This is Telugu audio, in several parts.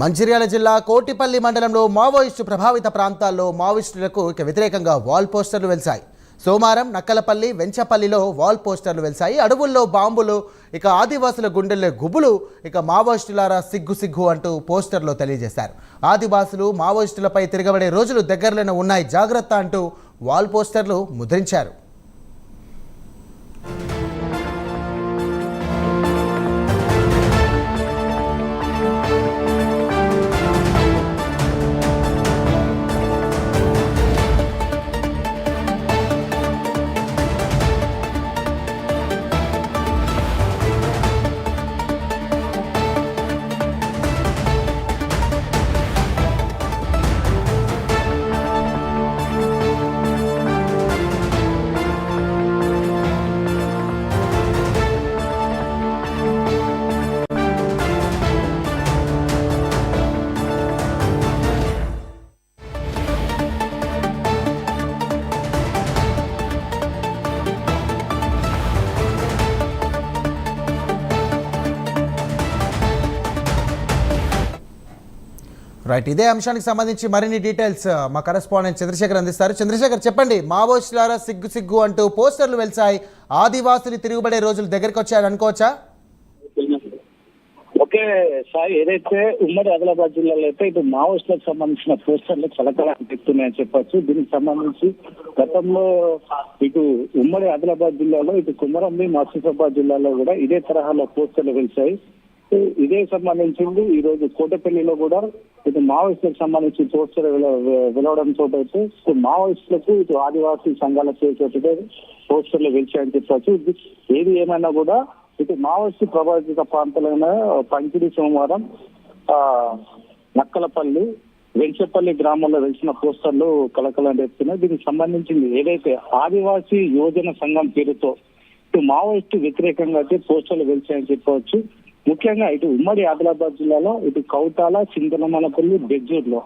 మంచిర్యాల జిల్లా కోటిపల్లి మండలంలో మావోయిస్టు ప్రభావిత ప్రాంతాల్లో మావోయిస్టులకు వ్యతిరేకంగా వాల్ పోస్టర్లు వెలిశాయి. సోమవారం నక్కలపల్లి, వెంచపల్లిలో వాల్ పోస్టర్లు వెలిశాయి. అడవుల్లో బాంబులు, ఆదివాసుల గుండెల్లో గుబులు, మావోయిస్టులారా సిగ్గు సిగ్గు అంటూ పోస్టర్లో తెలియజేశారు. ఆదివాసులు మావోయిస్టులపై తిరగబడే రోజులు దగ్గరలోనే ఉన్నాయి, జాగ్రత్త అంటూ వాల్ పోస్టర్లు ముద్రించారు. రైట్, ఇదే అంశానికి సంబంధించి మరిన్ని డీటెయిల్స్ మా కరెస్పాండెంట్ చంద్రశేఖర్ అందిస్తారు. చంద్రశేఖర్, చెప్పండి. మావోయిస్టులారా సిగ్గు సిగ్గు అంటూ పోస్టర్లు వెలిసాయి. ఆదివాసులు తిరుగుబడే రోజులు దగ్గరికి వచ్చాయని అనుకోవచ్చా? ఓకే సాయి, ఏదైతే ఉమ్మడి ఆదిలాబాద్ జిల్లాలో అయితే ఇటు మావోయిస్టులకు సంబంధించిన పోస్టర్లు కలకలా అనిపిస్తున్నాయని చెప్పొచ్చు. దీనికి సంబంధించి గతంలో ఇటు ఉమ్మడి ఆదిలాబాద్ జిల్లాలో, ఇటు కుమరంభి, మహబూబాబాద్ జిల్లాలో కూడా ఇదే తరహాలో పోస్టర్లు వెలిసాయి. ఇదే సంబంధించింది ఈ రోజు కోటపల్లిలో కూడా ఇటు మావోయిస్టులకు సంబంధించి పోస్టర్ వెలవడంతో అయితే మావోయిస్టులకు ఇటు ఆదివాసీ సంఘాల చేసే పోస్టర్లు వెలిచాయని చెప్పచ్చు. ఏది ఏమైనా కూడా ఇటు మావోయిస్టు ప్రభావిత ప్రాంతాలైన పంకిడి, సోమవారం నక్కలపల్లి, వెంచపల్లి గ్రామంలో వెలిసిన పోస్టర్లు కలకలం రేపుతున్నాయి. దీనికి సంబంధించింది ఏదైతే ఆదివాసీ యోజన సంఘం పేరుతో ఇటు మావోయిస్టు వ్యతిరేకంగా అయితే పోస్టర్లు వెలిచాయని చెప్పవచ్చు. ముఖ్యంగా ఇటు ఉమ్మడి ఆదిలాబాద్ జిల్లాలో ఇటు కౌతాల, చింతనమలపల్లి, బెజ్జూర్లో,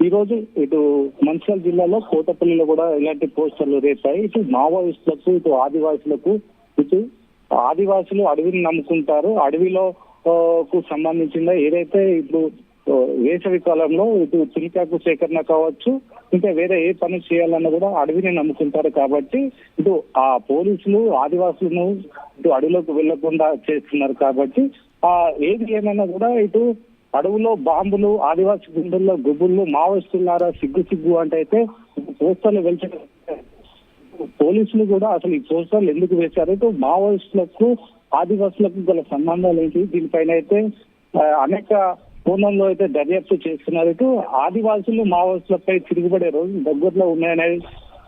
ఈ రోజు ఇటు మంచిర్యాల జిల్లాలో కోటపల్లిలో కూడా ఇలాంటి పోస్టర్లు రేపాయి. ఇటు మావోయిస్టులకు, ఇటు ఆదివాసులకు, ఇటు ఆదివాసులు అడవిని నమ్ముకుంటారు, అడవిలో కు సంబంధించిన ఏదైతే ఇప్పుడు వేసవి కాలంలో ఇటు చింతాకు సేకరణ కావచ్చు, ఇంకా వేరే ఏ పని చేయాలన్నా కూడా అడవిని నమ్ముకుంటారు. కాబట్టి ఇటు ఆ పోలీసులు ఆదివాసులను ఇటు అడవిలోకి వెళ్లకుండా చేస్తున్నారు. కాబట్టి ఏది ఏమైనా కూడా ఇటు అడవులో బాంబులు, ఆదివాసీ గుండెల్లో గుబుళ్ళు, మావోయిస్టులారా సిగ్గు సిగ్గు అంటే అయితే పోస్టర్లు వెలిచిన పోలీసులు కూడా అసలు ఈ పోస్టర్లు ఎందుకు వేశారు, ఇటు మావోయిస్టులకు ఆదివాసులకు గల సంబంధాలు ఏంటి, దీనిపైన అయితే అనేక కోణంలో అయితే దర్యాప్తు చేస్తున్నారు. ఇటు ఆదివాసులు మావోయిస్టులపై తిరుగుబడే రోజులు దగ్గరలో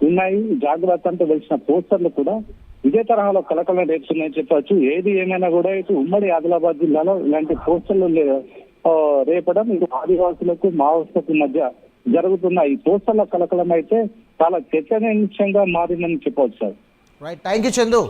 ఉన్నాయి, జాగ్రత్త అంటూ వెలిసిన పోస్టర్లు కూడా ఇదే తరహాలో కలకలం రేపుతున్నాయని చెప్పచ్చు. ఏది ఏమైనా కూడా ఇటు ఉమ్మడి ఆదిలాబాద్ జిల్లాలో ఇలాంటి పోస్టర్లు రేపడం ఇటు ఆదివాసులకు మావోయిస్టులకు మధ్య జరుగుతున్న ఈ పోస్టర్ల కలకలం అయితే చాలా చర్చనీయాంశంగా మారిందని చెప్పవచ్చు sir. Right, thank you Chandu.